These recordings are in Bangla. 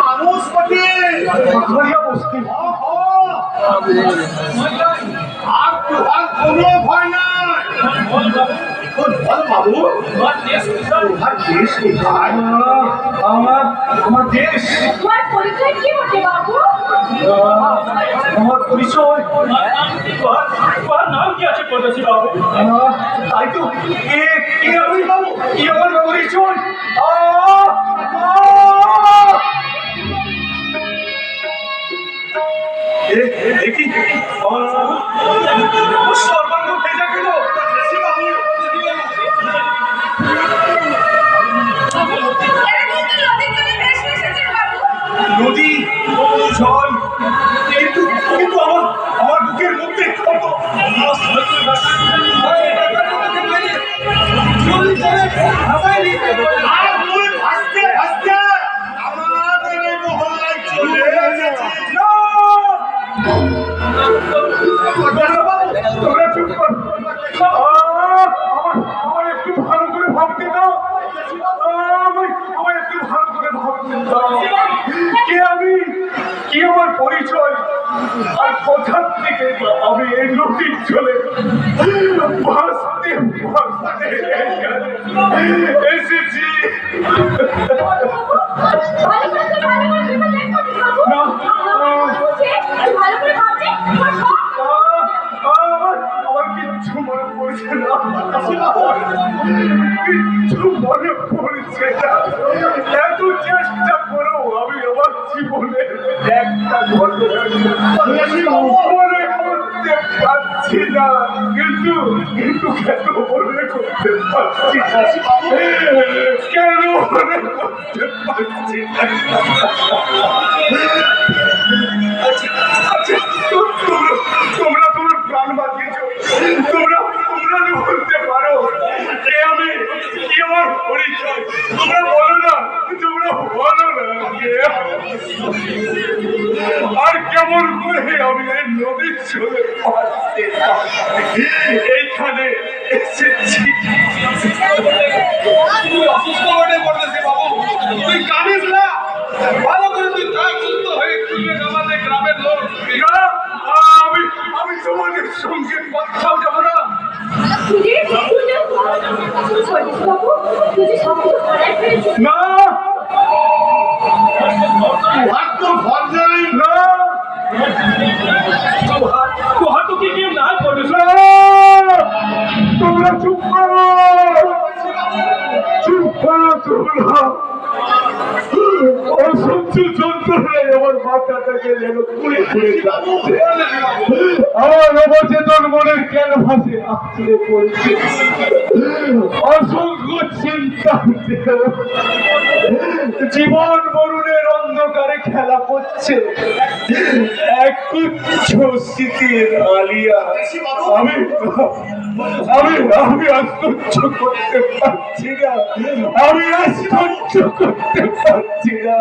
মানুষ আর কোনো ভয় নাই। বাবু দেশ কোথায়? আমার দেশ। তোমার পরিচয় কি বটে বাবু? আমার পরিচয় নাম কি আছে পদ্মশ্রী বাবু? তাই তো আমি বাবু কি আমার পরিচয় সর্বাঙ্গ ভেজা গেল। নদী জল কিন্তু কিন্তু আমার বুকের মধ্যে কত আমার একটু ভালো করে ভাবতে দাও। আমার একটু ভালো করে ভাবতে দাও। কে আমি, কি আমার পরিচয়, আর কোথার থেকে আমি এই নদীর জলে ভাসতে ভাসতে এসেছি। আমার কিচ্ছু মনে পড়ছে না, কিচ্ছু মনে পড়ছে না। এত চেষ্টা করো আমি আমার জীবনে একটা ঘটনা মনে করতে পারছি না, কিন্তু কেন মনে করতে পারছি না, কেন মনে করতে পারছি না। তোমরা তোমার প্রাণ বাঁচিয়েছ, তোমরা বলতে পারো কে আমি, কি আমার পরিচয়, তোমরা বলো না, আর কেমন করে আমি এই নদীর চলে এইখানে এসেছি। তুই অসুস্থ হয়ে পড়তেছি বাবু, তুই কাঁদিস না, ভালো করে তুই তা সুস্থ হয়ে খুলবে আমাদের গ্রামের লোক। আমি তোমাদের সঙ্গে কথাও যাবো না। না তোমরা চুপ করো, তোমরা অসহ্য যন্ত্রণায় আমার মাথাটাকে যেন পুড়ে পুড়ে যাচ্ছে। আমার অবচেতন মনের ক্যানভাসে আছড়ে পড়ছে অসংখ্য চিন্তা, জীবন মরণের অন্ধকারে খেলা করছে এক তুচ্ছ স্মৃতির আলিয়া। আমি আশ্চর্য করতে পারছি না, আমি আশ্চর্য করতে পারছি না,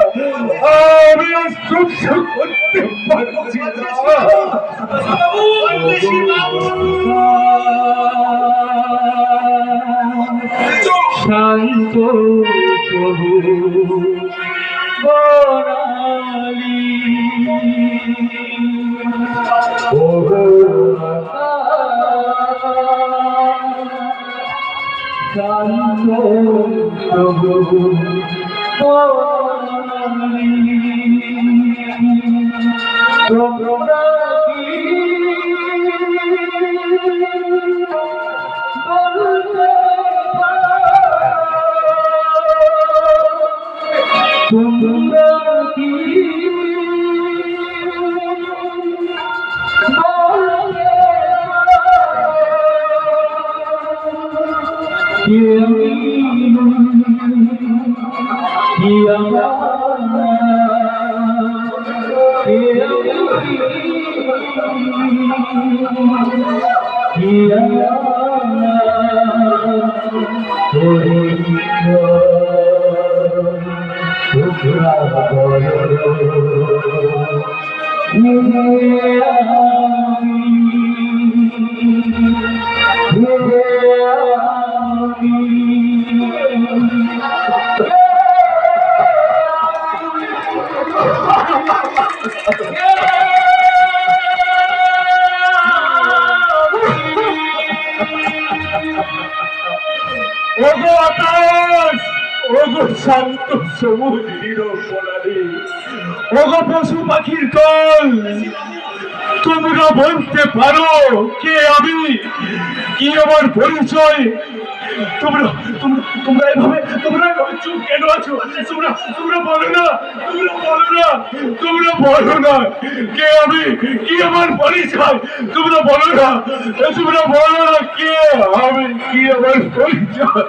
আমি আশ্চর্য করতে পারছি না। শান্ত প্রভু বনালি ওগো আকাশ, ওগো শান্ত সবুজ নীরব বনানী, ওগো পশু পাখির দল, তোমরা বলতে পারো কে আমি, কি আমার পরিচয়? তোমরা তোমরা তোমরা এভাবে চুপ কেন আছো? তোমরা বলো না, তোমরা বলো না কে আমি, কি আমার পরিচয়? তোমরা বলো না কে আমি, কি আমার পরিচয়?